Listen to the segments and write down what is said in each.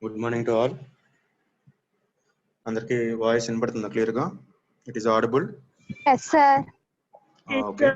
Good morning to all. అందరికి voice వినపడుతుందా clear గా? It is audible? Yes, sir. Okay.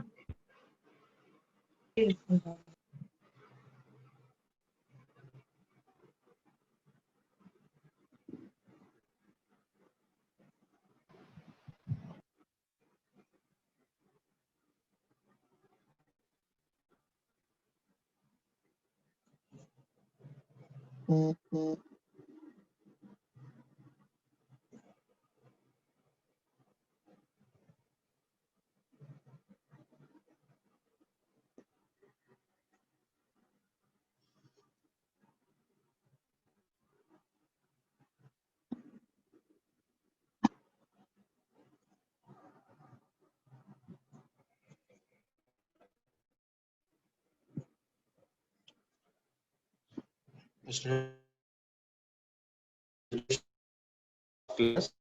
Class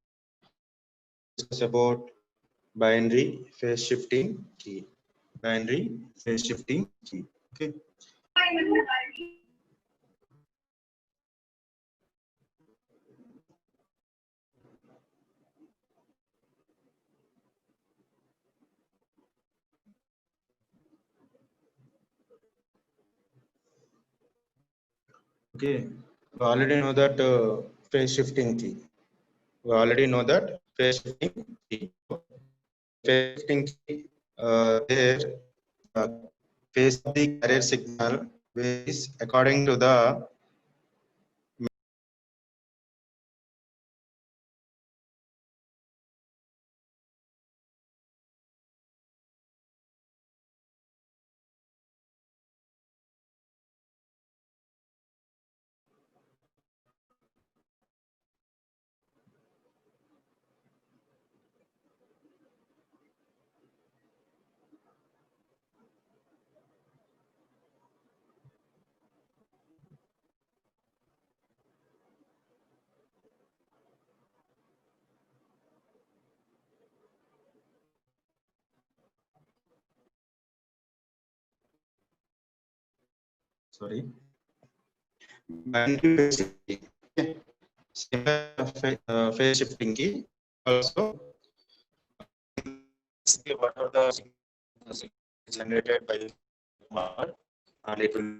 discuss about binary phase shifting key. Binary phase shifting key. Okay. Okay. We already know that phase shifting key. We already know that phase shifting key. Phase shifting key. There, phase of the carrier signal is according to the binary phase shifting. Phase shifting key also what are the signals generated by the power and it will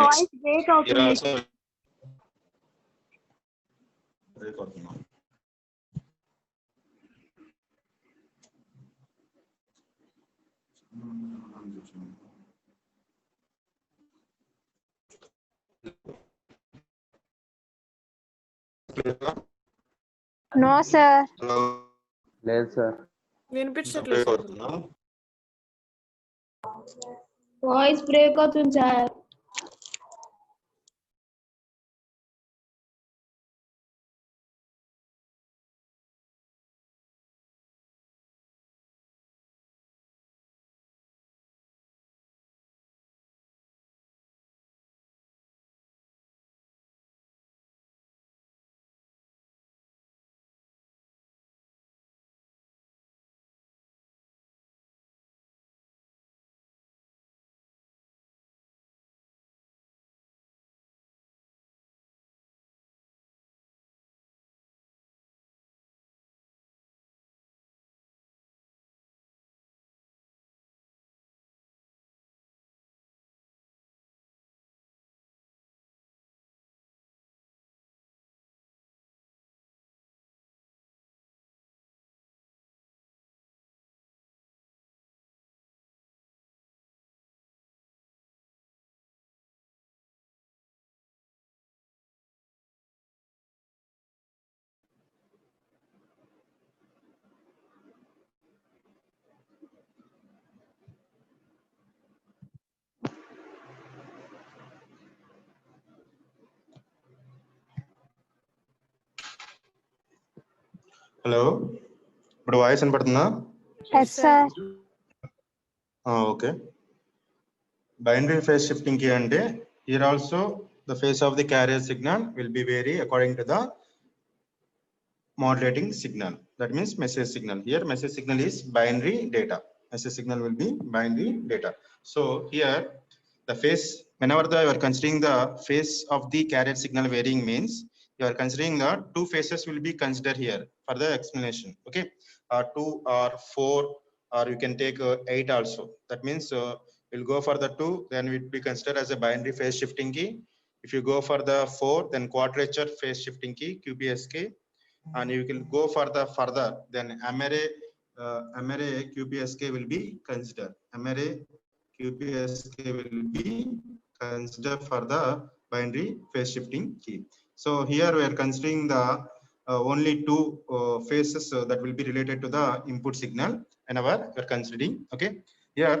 voice break out. here also break out now. No, sir. Hello. లేదు sir. వినిపించట్లేదు Break out now. Voice break అవుతుంది sir. Hello, ఇప్పుడు voice వినపడుతుందా? Yes, sir. Okay. Binary phase shifting కి అంటే here also the phase of the carrier signal will be vary according to the modulating signal. That means message signal. Here message signal is binary data. Message signal will be binary data. So here the phase, whenever you are considering the phase of the carrier signal varying means you are considering the two phases will be considered here for the explanation. Okay, 2 or 4, or you can take 8 also. That means we'll go for the 2, then it will be considered as a binary phase shifting key. If you go for the 4, then quadrature phase shifting key, QPSK. And you can go for the further, then M-array QPSK will be considered. M-array QPSK will be considered for the binary phase shifting key. So here we are considering the only two phases that will be related to the input signal, and we are considering. Okay, here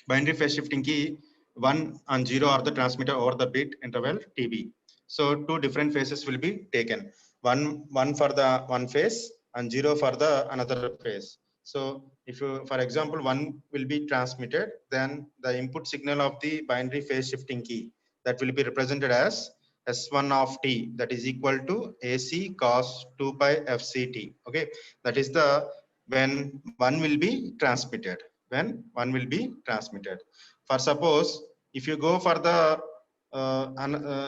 binary phase shifting key 1 and 0 are the transmitter over the bit interval TB. So two different phases will be taken. One for the one phase and 0 for the another phase. So if you, for example, 1 will be transmitted, then the input signal of the binary phase shifting key that will be represented as S1 of t, that is equal to AC cos 2 pi FCT. Okay, that is the when 1 will be transmitted. When 1 will be transmitted. For suppose if you go for the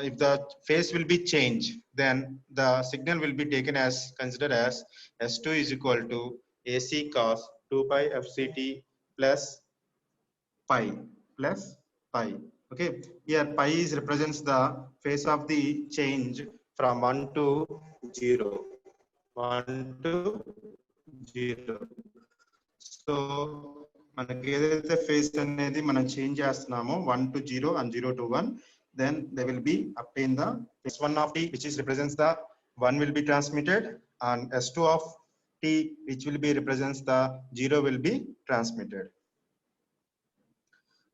if the phase will be changed, then the signal will be taken as considered as S2 is equal to AC cos 2 pi FCT plus pi plus pi. Okay, here pi is represents the phase of the change from 1 to 0. 1 to 0. So మనకి ఏదైతే face అనేది మనం change చేస్తున్నామో 1 to 0 and 0 to 1, then they will be obtain the S1 of t, which is represents the 1 will be transmitted, and S2 of t, which will be represents the 0 will be transmitted.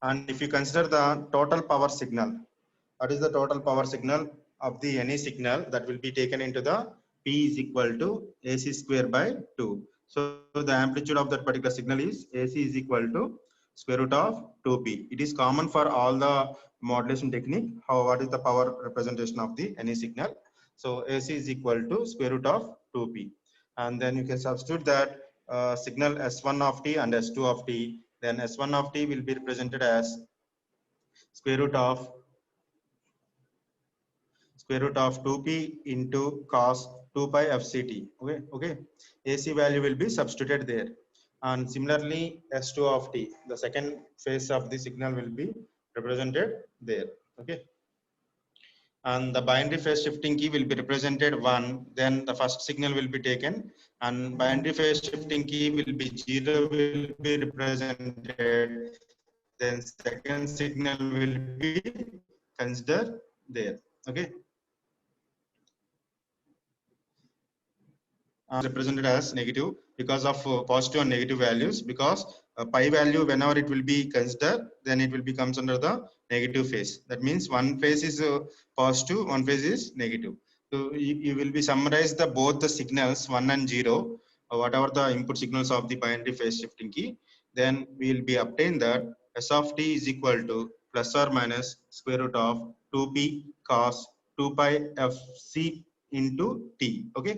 And if you consider the total power signal, what is the total power signal of the any signal that will be taken into the P is equal to AC square by 2. So the amplitude of that particular signal is AC is equal to square root of 2p. It is common for all the modulation technique. How, what is the power representation of the any signal? So AC is equal to square root of 2p. And then you can substitute that signal S1 of t and S2 of t. Then S1 of t will be represented as square root of 2p into cos 2 pi FCT. Okay, okay. AC value will be substituted there. And similarly, S2 of t, the second phase of the signal will be represented there. Okay. And the binary phase shifting key will be represented 1. Then the first signal will be taken, and binary phase shifting key will be 0 will be represented. Then second signal will be considered there. Okay. Represented as negative because of positive and negative values, because pi value whenever it will be considered, then it will becomes under the negative phase. That means one phase is positive, one phase is negative. So you will be summarize the both the signals 1 and 0, whatever the input signals of the binary phase shifting key, then we will be obtain that S of t is equal to plus or minus square root of 2p cos 2 pi fc into t. Okay,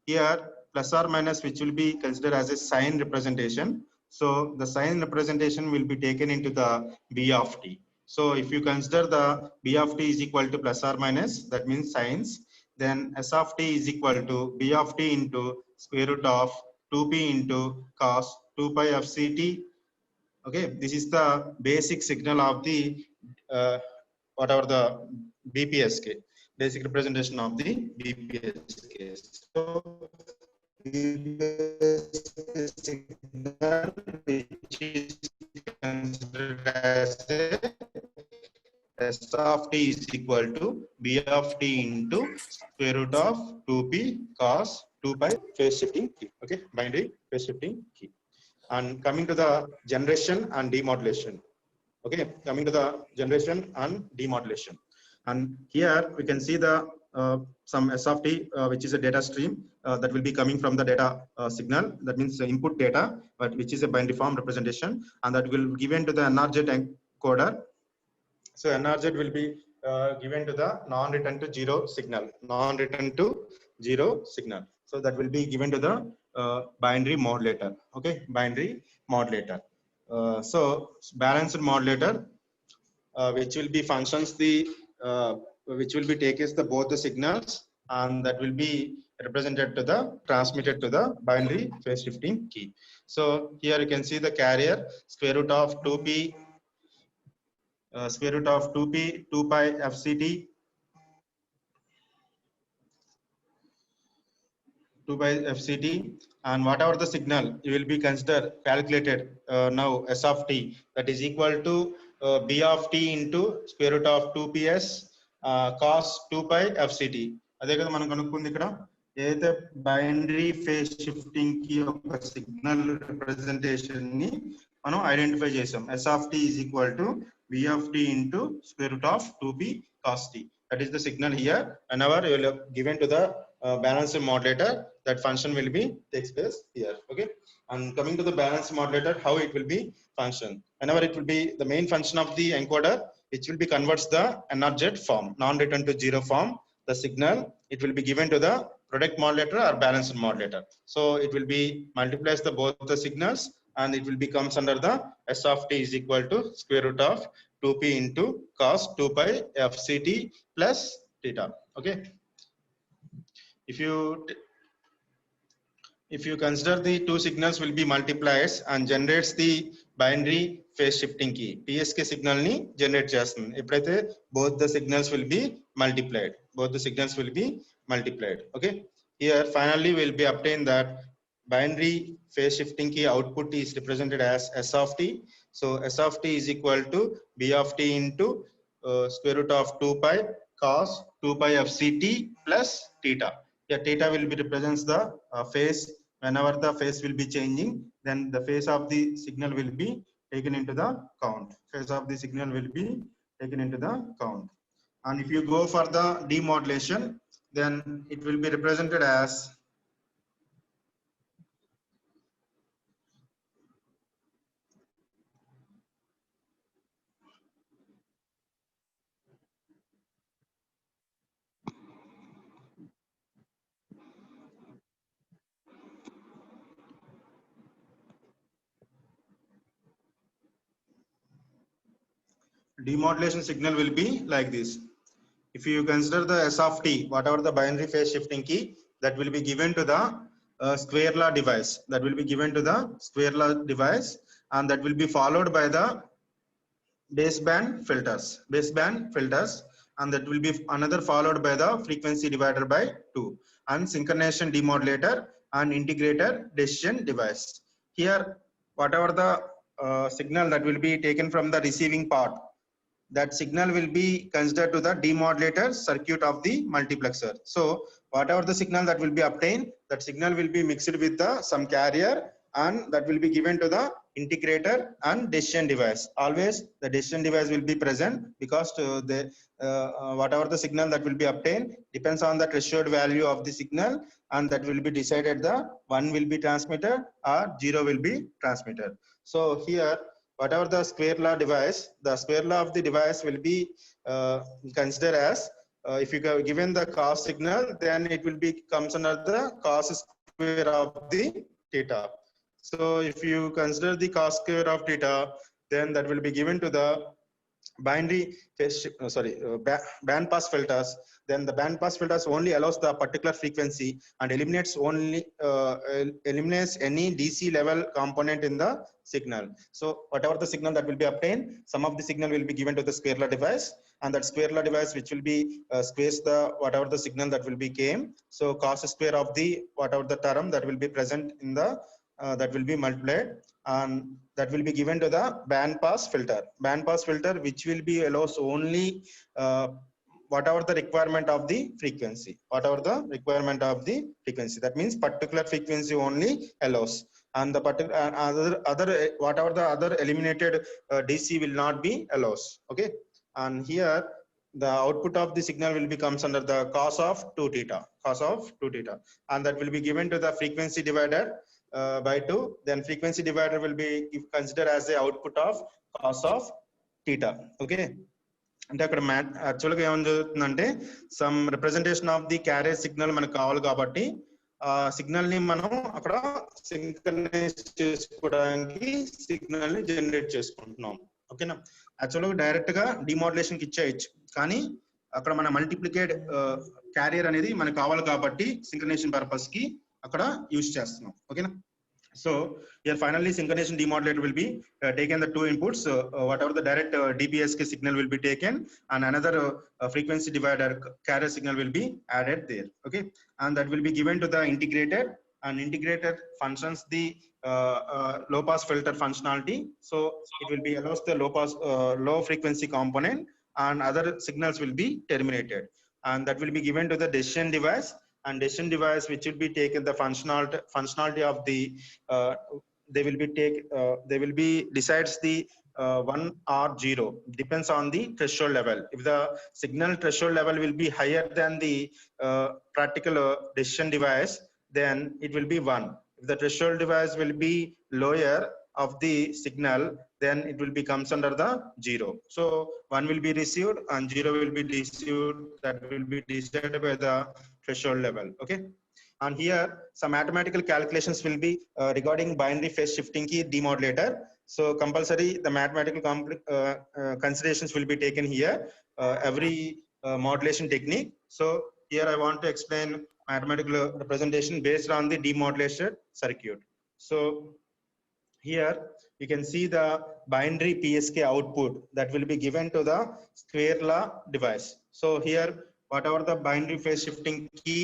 here plus or minus, which will be considered as a sign representation. So the sign representation will be taken into the b of t. So if you consider the b of t is equal to plus or minus, that means signs, then S of t is equal to b of t into square root of 2p into cos 2 pi fct. Okay, this is the basic signal of the whatever the BPSK, basic representation of the BPSK. So signal which is considered as S of t is equal to b of t into square root of 2p cos 2 pi phase shifting key. Okay, binary phase shifting key. And coming to the generation and demodulation. Okay, coming to the generation and demodulation. And here we can see the some S of t, which is a data stream that will be coming from the data signal. That means the input data, but which is a binary form representation, and that will be given to the NRZ encoder. So NRZ will be given to the non-return to 0 signal, non-return to 0 signal. So that will be given to the binary modulator. Okay, binary modulator. So balanced modulator, which will be functions the which will be takes the both the signals and that will be represented to the transmitted to the binary phase shifting key. So here you can see the carrier square root of 2p square root of 2p 2 pi fct 2 by fct, and whatever the signal you will be consider calculated now s of t, that is equal to b of t into square root of 2ps cos 2 pi fct. అదే కదా మనం కనుక్కుంది ఇక్కడ ఏదైతే binary phase shifting కి ఒక signal representation ని మనం identify చేసాం. s of t is equal to b of t into square root of 2p cos t. That is the signal here. Whenever you will have given to the balanced modulator, that function will be takes place here. Okay, and coming to the balanced modulator, how it will be function? Whenever it will be the main function of the encoder, which will be converts the NRZ form, non-return to zero form, the signal, it will be given to the product modulator or balanced modulator. So it will be multiplies the both the signals, and it will becomes under the s of t is equal to square root of 2p into cos 2 pi fct plus theta. Okay, if you consider the two signals will be multipliers and generates the binary phase shifting key, psk signal ni generate chestundi eppudaithe both the signals will be multiplied, okay. Here finally we will be obtain that binary phase shifting key output is represented as s of t. So s of t is equal to b of t into square root of 2 pi cos 2 pi fct plus theta. Here theta will be represents the phase. Whenever the phase will be changing, then the phase of the signal will be taken into the count. And if you go for the demodulation, then it will be represented as demodulation signal will be like this. If you consider the s of t, whatever the binary phase shifting key, that will be given to the square law device, and that will be followed by the baseband filters, and that will be another followed by the frequency divider by 2, and synchronization demodulator and integrator decision device. Here whatever the signal that will be taken from the receiving part, that signal will be considered to the demodulator circuit of the multiplexer. So whatever the signal that will be obtained, that signal will be mixed with the some carrier, and that will be given to the integrator and decision device. Always the decision device will be present, because whatever the signal that will be obtained depends on the threshold value of the signal, and that will be decided the 1 will be transmitted or 0 will be transmitted. So here whatever the square law device, the square law of the device will be considered as if you have given the cos signal, then it will be comes under the cos square of the theta. So if you consider the cos square of theta, then that will be given to the binary phase band pass filters. Then the band pass filters only allows the particular frequency and eliminates any DC level component in the signal. So whatever the signal that will be obtained, some of the signal will be given to the square law device, and that square law device which will be squares the whatever the signal that will be came. So cos square of the whatever the term that will be present in the that will be multiplied, and that will be given to the band pass filter, which will be allows only whatever the requirement of the frequency, that means particular frequency only allows, and the particular other whatever the other eliminated DC will not be allows. Okay, and here the output of the signal will be comes under the cos of 2 theta, and that will be given to the frequency divider by 2. Then frequency divider will be considered as the output of cos of theta. Okay, అంటే అక్కడ యాక్చువల్గా ఏమని జరుగుతుందంటే some representation of the carriage signal మనకు కావాలి కాబట్టి ఆ signal ని మనం అక్కడ సింక్రనైజ్ చేసుకోవడానికి సిగ్నల్ ని జనరేట్ చేసుకుంటున్నాం. ఓకేనా, యాక్చువల్గా డైరెక్ట్ గా డిమోడ్యులేషన్ కి ఇచ్చేయచ్చు, కానీ అక్కడ మన మల్టిప్లికేట్ క్యారియర్ అనేది మనకు కావాలి కాబట్టి సింక్రనైజేషన్ పర్పస్ కి అక్కడ యూజ్ చేస్తున్నాం. ఓకేనా? So here finally synchronization demodulator will be taken the two inputs, whatever the direct DPSK signal will be taken, and another frequency divider carrier signal will be added there. Okay, and that will be given to the integrated, and integrated functions the low pass filter functionality. So it will be allows the low frequency component, and other signals will be terminated, and that will be given to the decision device. And decision device which will be taken the functionality of the they will be decides the 1 or 0 depends on the threshold level. If the signal threshold level will be higher than the practical decision device, then it will be 1. If the threshold device will be lower of the signal, then it will be comes under the 0. So 1 will be received and 0 will be received. That will be decided by the threshold level. Okay, and here some mathematical calculations will be regarding binary phase shifting key demodulator. So compulsory the mathematical considerations will be taken here, every modulation technique. So here I want to explain mathematical representation based on the demodulated circuit. So here you can see the binary PSK output that will be given to the square law device. So here whatever the binary phase shifting key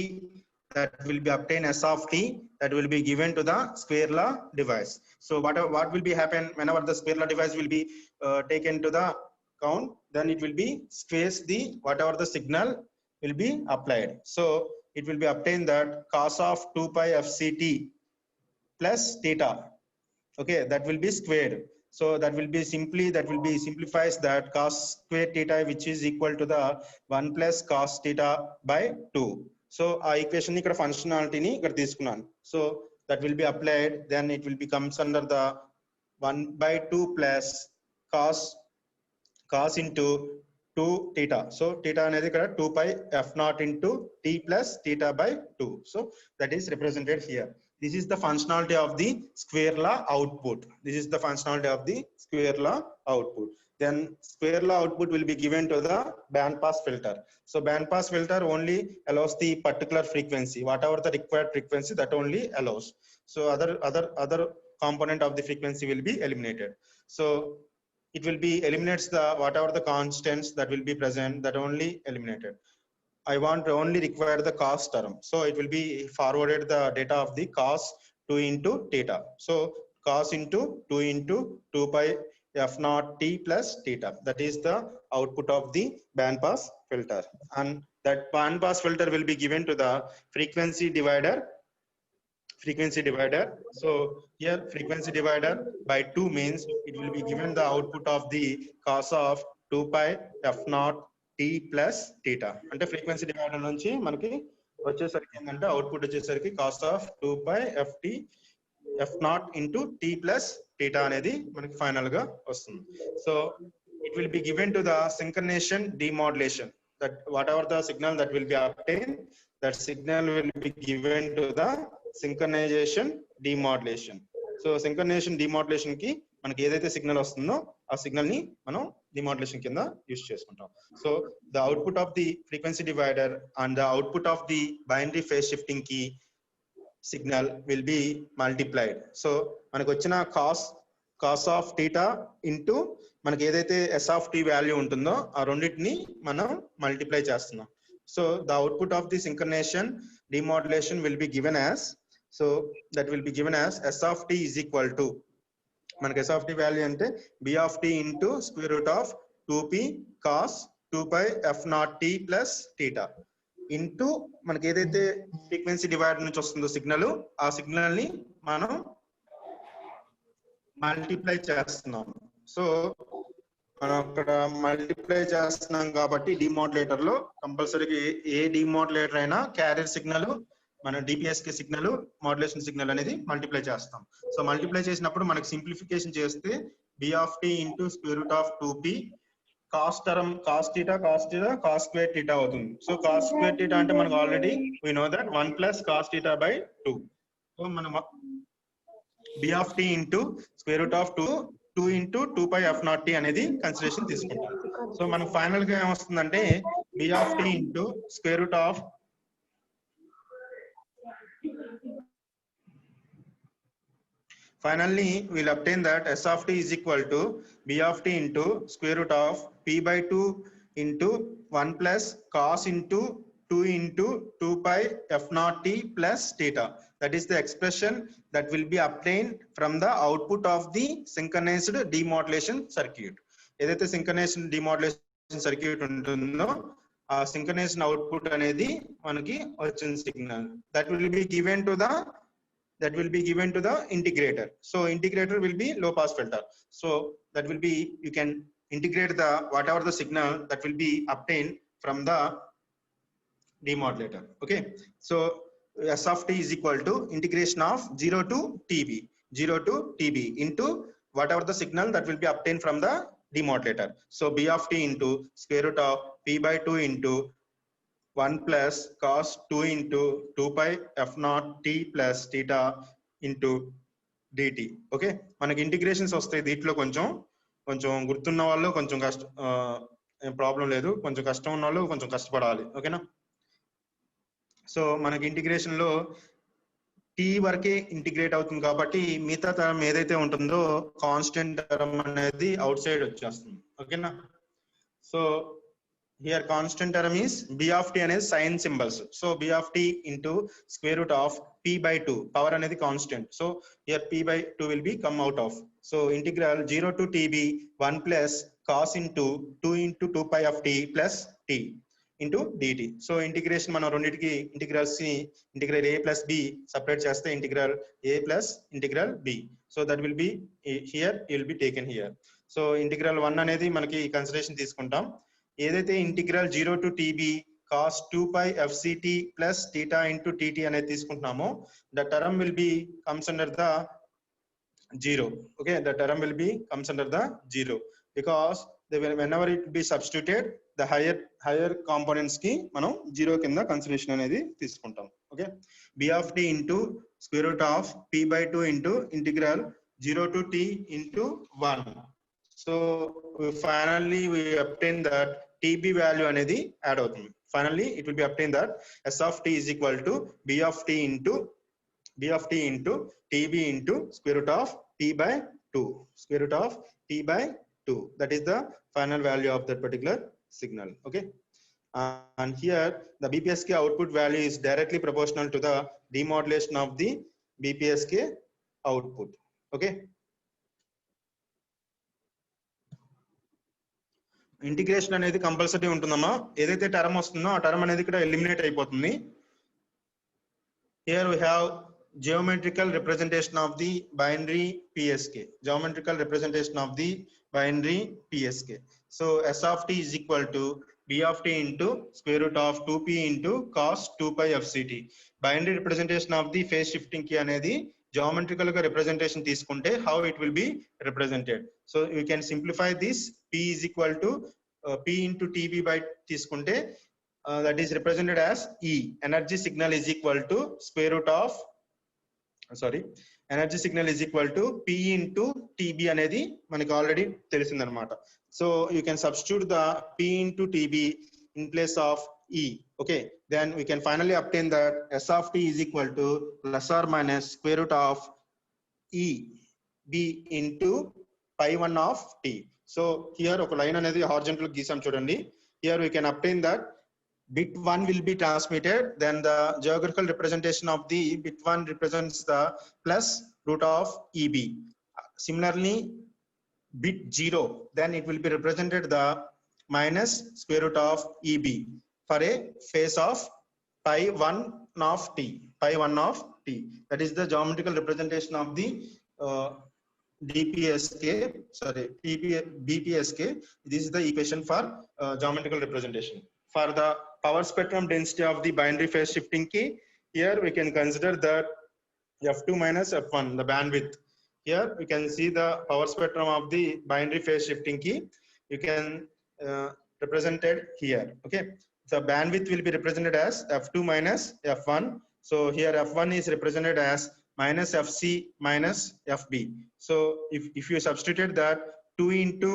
that will be obtained S of t, that will be given to the square law device. So what will be happen whenever the square law device will be taken to the count, then it will be squares the whatever the signal will be applied. So it will be obtained that cos of 2 pi fct plus theta. Okay, that will be squared. So that will be simplifies that cos square theta which is equal to the 1 plus cos theta by 2. So our equation ikkada functionality ni ikkada teeskunnanu. So that will be applied, then it will becomes under the 1 by 2 plus cos into 2 theta. So theta anedi ikkada 2 pi f naught into t plus theta by 2. So that is represented here. This is the functionality of the square law output. This is the functionality of the square law output. Then square law output will be given to the band pass filter. So band pass filter only allows the particular frequency, whatever the required frequency, that only allows. So other component of the frequency will be eliminated. So it will be eliminates the whatever the constants that will be present, that only eliminated. I want to only require the cos term. So it will be forwarded the data of the cos 2 into theta. So cos into 2 into 2 pi f naught t plus theta. That is the output of the band pass filter. And that band pass filter will be given to the frequency divider. So here frequency divider by 2 means it will be given the output of the cos of 2 pi f naught t plus theta. అంటే frequency divider నుంచి మనకి వచ్చేసరికి ఏంటంటే output వచ్చేసరికి cos of 2 pi f naught into t plus theta అనేది మనకి final గా వస్తుంది. So it will be given to the synchronization demodulation, that whatever the signal that will be obtained, that signal will be given to the synchronization demodulation. So synchronization demodulation కి మనకి ఏదైతే signal వస్తుందో ఆ signal ని మనం డిమోడ్యులేషన్ కింద use చేసుకుంటాం. So the output of the frequency divider and the output of the binary phase shifting key signal will be multiplied. So మనకు వచ్చిన కాస్ ఆఫ్ థీటా ఇంటూ మనకి ఏదైతే ఎస్ ఆఫ్ టీ వాల్యూ ఉంటుందో ఆ రెండింటిని మనం మల్టిప్లై చేస్తున్నాం. So the output of the synchronization demodulation will be given as, so that will be given as S of T is equal to మనకి S of T value అంటే B of T into square root of 2p cos 2 pi f naught t plus theta into మనకి ఏదైతే frequency divider నుంచి వస్తుందో signal, ఆ signal ని మనం multiply చేస్తున్నాం. సో మనం అక్కడ మల్టిప్లై చేస్తున్నాం కాబట్టి డిమోడ్యులేటర్ లో కంపల్సరీగా ఏ డిమోడ్యులేటర్ అయినా క్యారియర్ సిగ్నల్ మన డిపిఎస్కే సిగ్నల్ మాడ్యులేషన్ సిగ్నల్ అనేది మల్టిప్లై చేస్తాం. సో మల్టిప్లై చేసినప్పుడు మనకి సింప్లిఫికేషన్ చేస్తే B of T into square root of 2p cos term cos theta cos square theta అవుతుంది. సో కాస్ స్క్వేర్ థీటా అంటే మనకు already we know that 1 plus cos theta by 2. So మనం B of T into square root of 2 into 2 pi F naught T అనేది consideration తీసుకుంటాం. So మనకు final గా ఏమొస్తుందంటే b of t into square root of finally we'll obtain that s of t is equal to b of t into square root of p by 2 into 1 plus cos into 2 into 2 pi f naught t plus theta. That is the expression that will be obtained from the output of the synchronized demodulation circuit. ఏదైతే synchronized demodulation circuit ఉంటుందో ఆ synchronized output అనేది మనకి వచ్చిన signal that will be given to the integrator. So integrator will be low pass filter. So that will be, you can integrate the whatever the signal that will be obtained from the demodulator. Okay, so s of t is equal to integration of 0 to tb into whatever the signal that will be obtained from the demodulator. So b of t into square root of p by 2 into 1 plus cos 2 into 2 pi f naught t plus theta into dt. Okay, మనకి integrations వస్తాయి దీంట్లో. కొంచెం గుర్తున్న వాళ్ళు కొంచెం problem లేదు, కొంచెం కష్టం ఉన్న వాళ్ళు కొంచెం కష్టపడాలి. ఓకేనా? సో మనకి ఇంటిగ్రేషన్ లో టీ వరకే ఇంటిగ్రేట్ అవుతుంది కాబట్టి మిగతా టర్మ్ ఏదైతే ఉంటుందో కాన్స్టెంట్ టర్మ్ అనేది అవుట్ సైడ్ వచ్చేస్తుంది. ఓకేనా? So here constant term is b of t అనేది sin symbols. So b of t into square root of p by 2, power అనేది constant. So here p by 2 will be come out of. So integral 0 to tb 1 plus cos into 2 into 2 pi of t plus t into dt. So integration మనం రెండిటికి integrals ని integral a plus b separate చేస్తే integral a plus integral b. So that will be here, it will be taken here. So integral 1 అనేది మనకి consideration తీసుకుంటాం. ఏదైతే integral 0 to tb cos 2 pi fct plus theta into tt అనేది తీసుకుంటున్నామో the term will be comes under the 0. Okay, the term will be comes under the 0 because whenever it be substituted the higher components కి మనం 0 కింద consideration అనేది తీసుకుంటాం. Okay, b of t into square root of p by 2 into integral 0 to t into 1. So finally we obtain that tb value అనేది add అవుతుంది. Finally it will be obtained that s of t is equal to b of t into tb into square root of t by 2, square root of t by 2. That is the final value of that particular signal. Okay, and here the bpsk output value is directly proportional to the demodulation of the bpsk output. Okay, integration అనేది compulsory ఉంటుందమ్మా. ఏదైతే term వస్తుందో ఆ term అనేది ఇక్కడ eliminate అయిపోతుంది. Here we have geometrical representation of the binary psk, geometrical representation of the binary psk. So s of t is equal to b of t into square root of 2p into cos 2 pi fct. Binary representation of the phase shifting key అనేది geometrical గా representation తీసుకుంటే how it will be represented. So you can simplify this. P is equal to p into tb by తీసుకుంటే that is represented as E. Energy signal is equal to square root of energy signal is equal to p into tb అనేది మనకి already తెలిసిందన్నమాట. So you can substitute the p into tb in place of E. Okay, then we can finally obtain that s of t is equal to plus or minus square root of E b into pi 1 of t. So here ఒక line అనేది horizontal గీసాం చూడండి. Here we can obtain that bit 1 will be transmitted, then the geographical representation of the bit 1 represents the plus root of EB. Similarly bit 0, then it will be represented the minus square root of EB for a phase of pi 1 of t, pi 1 of t. That is the geometrical representation of the BPSK. This is the equation for geometrical representation. For the power spectrum density of the binary phase shifting key, here we can consider that f2 minus f1, the bandwidth. Here we can see the power spectrum of the binary phase shifting key. You can represent it here. Okay, the bandwidth will be represented as f2 minus f1. So here f1 is represented as minus fc minus fb. So if you substitute that 2 into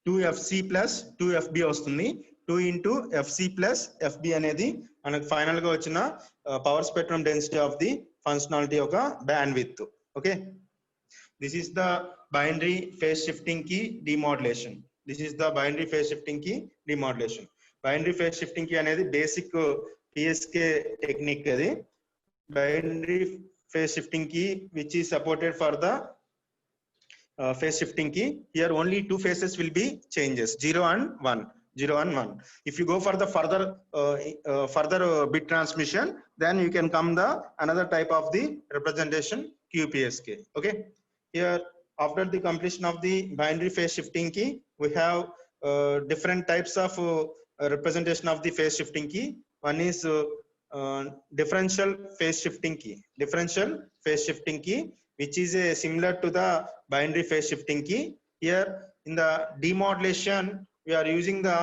2fc plus 2fb వస్తుంది. 2 into FC plus FB అనేది మనకు final గా వచ్చిన power spectrum density of the functionality ఒక bandwidth. Okay, this is the binary phase shifting key demodulation. This is the binary phase shifting key demodulation. Binary phase shifting key అనేది basic PSK technique. అది binary phase shifting key which is supported for the phase shifting key. Here only two phases will be changes, 0 and 1, 0 and 1. If you go for the further bit transmission, then you can come the another type of the representation QPSK. Okay, here after the completion of the binary phase shifting key, we have different types of representation of the phase shifting key. One is differential phase shifting key. Differential phase shifting key, which is similar to the binary phase shifting key. Here in the demodulation, we are using the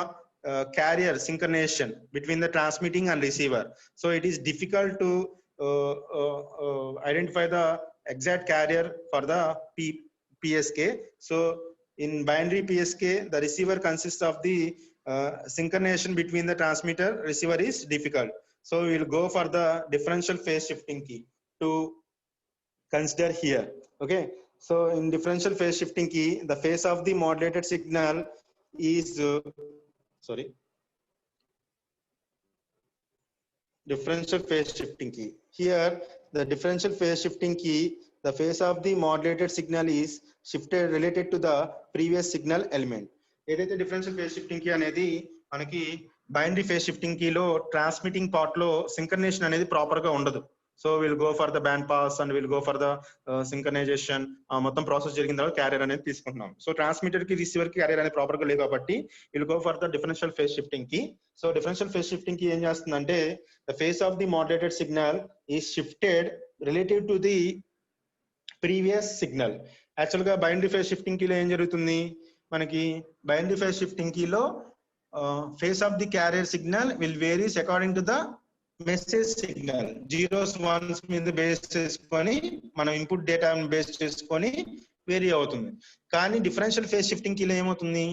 carrier synchronization between the transmitting and receiver. So it is difficult to identify the exact carrier for the PSK. So in binary PSK, the receiver consists of the synchronization between the transmitter receiver is difficult. So we will go for the differential phase shifting key to consider here. Okay, so in differential phase shifting key, the phase of the modulated signal is differential phase shifting key. Here the differential phase shifting key, the phase of the modulated signal is shifted related to the previous signal element. ఏదైతే differential phase shifting key అనేది మనకి binary phase shifting కీలో transmitting part లో synchronization అనేది proper గా ఉండదు. So will go for the band pass and will go for the synchronization. మొత్తం process జరిగిన తర్వాత క్యారియర్ అనేది తీసుకుంటున్నాం. సో ట్రాన్స్మిటర్ కి రిసీవర్ కి క్యారియర్ అనేది ప్రాపర్ గా లేదు కాబట్టి will go for the differential phase shifting key. So differential phase shifting key ఏం చేస్తుందంటే the phase of the modulated signal is shifted relative to the previous signal. Actual గా binary phase shifting కీలో ఏం జరుగుతుంది, మనకి బైనరీ ఫేజ్ షిఫ్టింగ్ కీలో phase of the carrier signal will varies according to the message signal. zeros ones మీద base చేసుకొని మనం input data base చేసుకొని వేరీ అవుతుంది. కానీ డిఫరెన్షియల్ ఫేజ్ షిఫ్టింగ్ కీలో ఏమవుతుంది,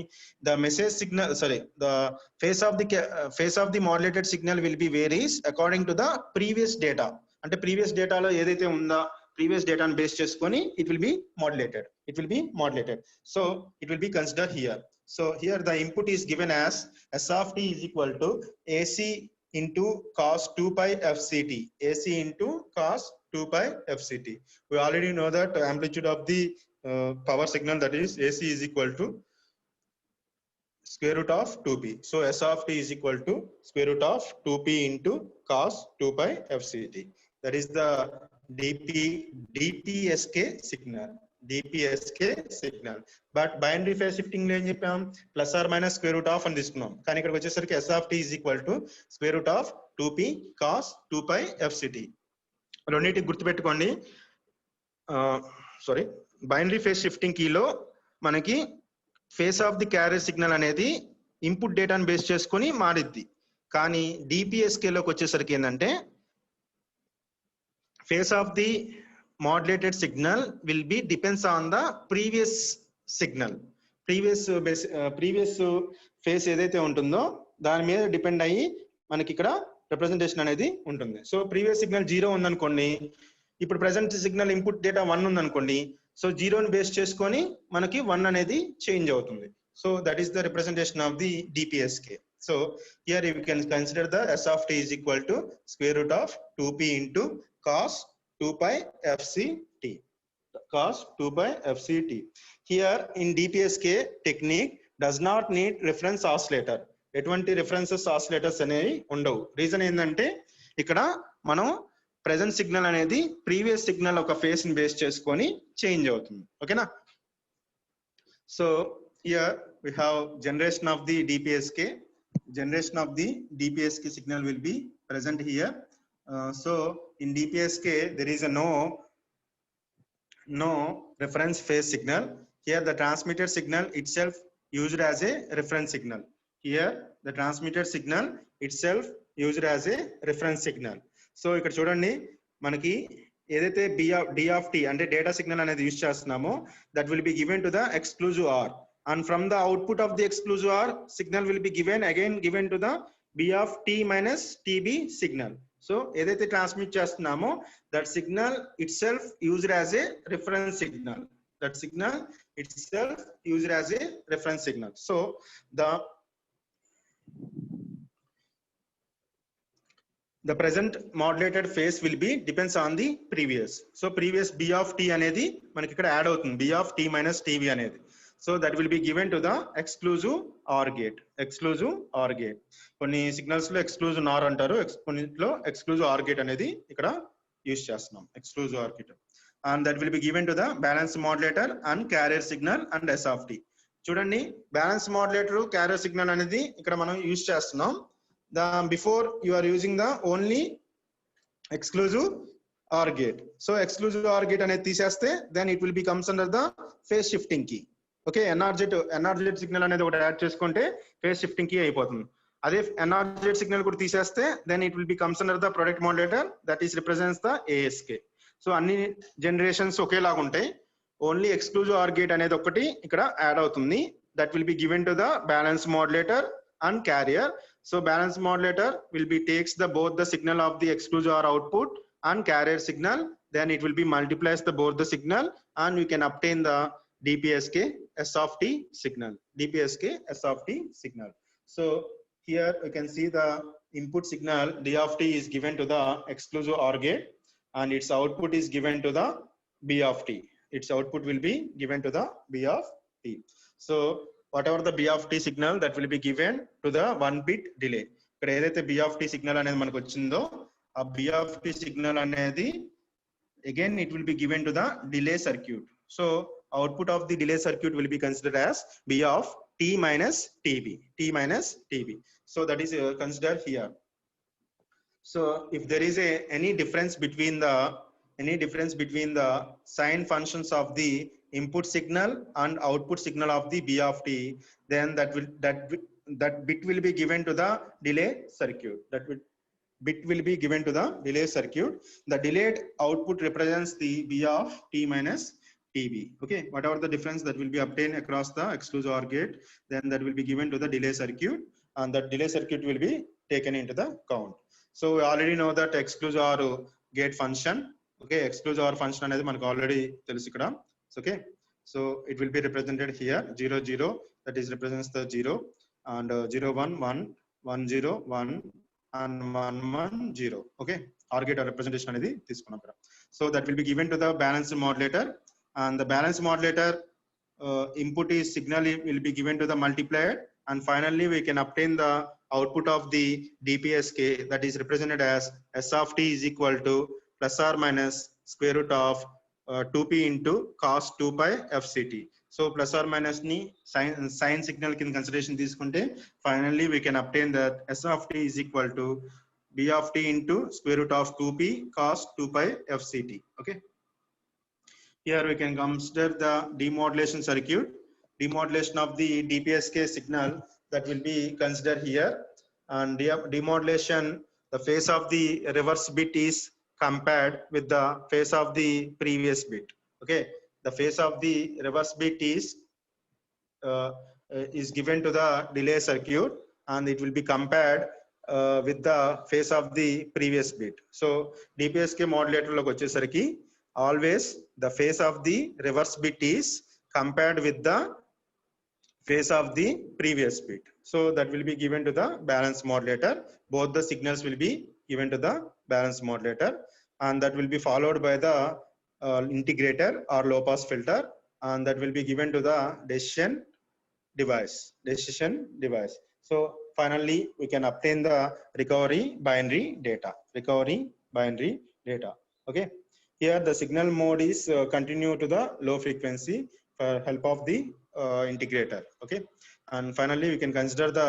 the message signal the phase of the modulated signal will B varies according to the previous data. అంటే previous డేటాలో ఏదైతే ఉందో ప్రీవియస్ డేటాను బేస్ చేసుకొని it will be modulated. So it will be consider here. So here the input is given as S of t is equal to AC into cos 2 pi FCT. AC into cos 2 pi FCT. We already know that amplitude of the power signal, that is AC, is equal to square root of 2p. So S of t is equal to square root of 2p into cos 2 pi FCT. That is the DPSK signal. But binary phase shifting లో ఏం చెప్పాం, plus or minus square root of అని తీసుకున్నాం. కానీ ఇక్కడికి వచ్చేసరికి S of T is equal to square root of 2p cos 2 pi FCT. రెండింటికి గుర్తుపెట్టుకోండి. బైనరీ ఫేజ్ షిఫ్టింగ్ కీలో మనకి face of the carrier signal అనేది ఇన్పుట్ డేటాను బేస్ చేసుకొని మారిద్ది. కానీ డిపిఎస్కే లోకి వచ్చేసరికి ఏంటంటే face of the modulated signal will be depends on the previous signal. previous phase ఏదైతే ఉంటుందో దాని మీద డిపెండ్ అయ్యి మనకి ఇక్కడ రిప్రజెంటేషన్ అనేది ఉంటుంది. సో ప్రీవియస్ సిగ్నల్ 0 ఉందనుకోండి, ఇప్పుడు ప్రెసెంట్ సిగ్నల్ ఇన్పుట్ డేటా 1 ఉందనుకోండి, సో 0ని బేస్ చేసుకొని మనకి 1 అనేది చేంజ్ అవుతుంది. So that is the representation of the DPSK. So here you can consider the S of t is equal to square root of 2p into cos 2 pi FCT. Cos 2 pi FCT. Here in DPSK technique does not need reference oscillator. ఎటువంటి references oscillators అనేవి ఉండవు. Reason ఏంటంటే ఇక్కడ మనం present signal అనేది previous signal ఒక face ని base చేసుకొని చేంజ్ అవుతుంది. ఓకేనా? So here we have generation of the DPSK. Generation of the DPSK signal will be present here. So in DPSK there is a no reference phase signal. Here the transmitted signal itself used as a reference signal. Here the transmitted signal itself used as a reference signal. So ఇక్కడ చూడండి, మనకి ఏదైతే D of t అంటే data signal అనేది use చేస్తున్నామో that will be given to the exclusive are. and from the output of the exclusive OR signal will be given to the B of T minus TB signal. So ఏదైతే transmit చేస్తున్నామో that signal itself used as a reference signal. That signal itself used as a reference signal. So the present modulated phase will be depends on the previous. So previous B of T అనేది మనకి ఇక్కడ add అవుతుంది B of T minus TB అనేది. So that will be given to the exclusive OR gate. Exclusive OR gate. కొన్ని signals లో exclusive NOR అంటారు, కొన్నిట్లో exclusive OR gate అనేది ఇక్కడ యూస్ చేస్తున్నాం. Exclusive OR gate. And that will be given to the balance modulator and carrier signal and S of T. చూడండి, balance modulator carrier signal అనేది ఇక్కడ మనం యూస్ చేస్తున్నాం. Before you are using the only exclusive OR gate. So exclusive OR gate అనేది తీసేస్తే then it will be comes under the phase shifting key. Okay, NRZ signal అనేది ఒకటి add చేసుకుంటే phase shifting key అయిపోతుంది. అదే NRZ signal కూడా తీసేస్తే then it will be comes under the product modulator that is represents the ASK. So అన్ని generations ఒకేలాగా ఉంటాయి. ఓన్లీ ఎక్స్క్లూజివ్ OR gate అనేది ఒకటి ఇక్కడ యాడ్ అవుతుంది. That will be given to the balance modulator and carrier. So balance modulator will be takes both the signal of the exclusive OR output and carrier signal, then it will be multiplies both the signal and we can obtain the DPSK S of T signal. DPSK S of T signal. So here you can see the input signal D of T is given to the exclusive OR gate and its output is given to the B of T. Its output will be given to the B of T. So whatever the B of T signal that will be given to the 1 bit delay. ఇక్కడ ఏదైతే B of T signal అనేది మనకు వచ్చిందో ఆ B of T signal అనేది again it will be given to the delay circuit. So output of the delay circuit will be considered as B of T minus TB. T minus TB. So that is considered here. So if there is any difference between the sign functions of the input signal and output signal of the B of T, then that bit will be given to the delay circuit. Bit will be given to the delay circuit. The delayed output represents the B of T minus TB. Okay, whatever the difference that will be obtained across the exclusive OR gate, then that will be given to the delay circuit, and that delay circuit will be taken into the count. So we already know that exclusive OR gate function. Okay, exclusive OR function అనేది మనకు already తెలుసు ఇక్కడ. Okay, so it will be represented here 0 0, that is represents the 0, and 0 1 1 1 0 1 and 1 1 0. Okay, OR gate representation అనేది తీసుకున్నాం ఇక్కడ. So that will be given to the balance modulator, and the balance modulator input is signal will be given to the multiplier, and finally we can obtain the output of the DPSK that is represented as S of T is equal to plus or minus square root of 2p into cos 2 pi fct. So plus or minus ni sign signal kin consideration తీసుకుంటే finally we can obtain that S of T is equal to B of T into square root of 2p cos 2 pi fct. Okay, here we can consider the demodulation circuit. Demodulation of the DPSK signal that will be considered here, and demodulation, the phase of the reverse bit is compared with the phase of the previous bit. Okay, the phase of the reverse bit is given to the delay circuit, and it will be compared with the phase of the previous bit. So DPSK modulator loki vachesariki always the phase of the reverse bit is compared with the phase of the previous bit. So that will be given to the balance modulator. Both the signals will be given to the balance modulator, and that will be followed by the integrator or low pass filter, and that will be given to the decision device. So finally we can obtain the recovery binary data. Okay, here the signal mode is continue to the low frequency for help of the integrator. Okay, and finally we can consider the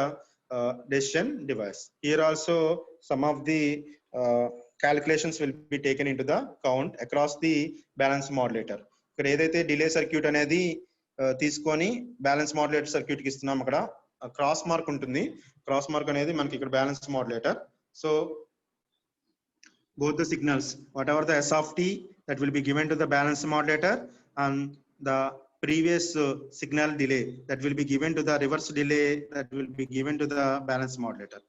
decision device. Here also some of the calculations will be taken into the count across the balance modulator. ఇక్కడ ఏదైతే delay circuit అనేది తీసుకొని balance modulator circuit కి ఇస్తున్నాం, అక్కడ cross mark ఉంటుంది. Cross mark అనేది మనకి ఇక్కడ balance modulator. So both the signals, whatever the S of T that will be given to the balance modulator, and the previous signal delay that will be given to the reverse delay that will be given to the balance modulator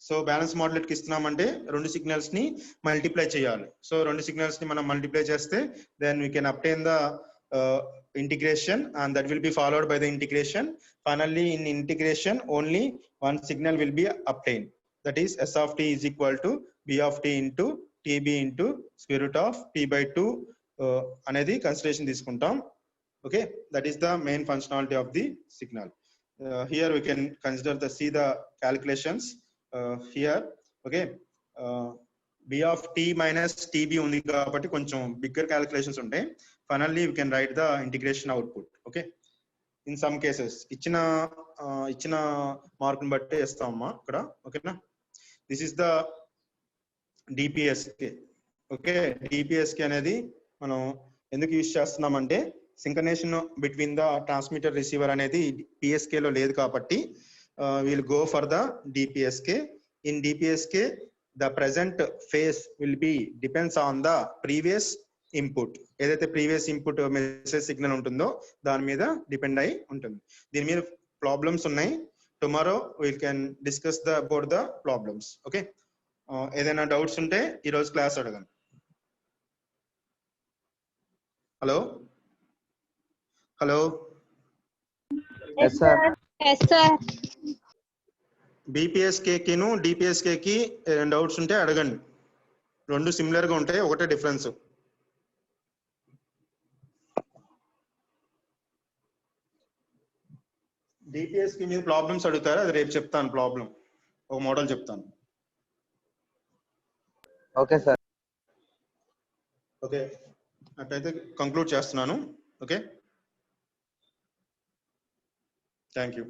so balance modulator కి ఇస్తున్నామంటే రెండు signals ని multiply చేయాలి so రెండు signals ని మనం multiply చేస్తే then we can obtain the integration and that will be followed by the integration. Finally in integration only one signal will be obtained, that is s of t is equal to b of t into tb into square root of p by 2 అనేది consideration తీసుకుంటాం. Okay, that is the main functionality of the signal. Here we can consider see the calculations here. Okay, b of t minus tb ఉంది కాబట్టి కొంచెం bigger calculations ఉంటాయి. Finally we can write the integration output. Okay, in some cases ఇచ్చిన మార్కుని బట్టి వేస్తామమ్మా ఇక్కడ. ఓకేనా, this is the DPSK. Okay, DPSK అనేది మనం ఎందుకు యూజ్ చేస్తున్నామంటే synchronisation between the transmitter receiver అనేది PSK లో లేదు కాబట్టి will go for the DPSK. In DPSK the present face will be depends on the previous input. ఏదైతే ప్రీవియస్ ఇన్పుట్ మెసేజ్ సిగ్నల్ ఉంటుందో దాని మీద డిపెండ్ అయి ఉంటుంది. దీని మీద ప్రాబ్లమ్స్ ఉన్నాయి. Tomorrow we can discuss about the problems. Okay, ఏదైనా డౌట్స్ ఉంటే ఈరోజు క్లాస్ అడగండి. Hello Yes, sir. Yes, sir. BPSK కిను DPSK కి డౌట్స్ ఉంటే అడగండి. రెండు సిమిలర్ గా ఉంటాయి, ఒకటే డిఫరెన్స్. DPSK మీద ప్రాబ్లమ్స్ అడుగుతారా? అది రేపు చెప్తాను. ప్రాబ్లం ఒక మోడల్ చెప్తాను. Okay sir. ఓకే, అట్లయితే కంక్లూడ్ చేస్తున్నాను. Okay, thank you.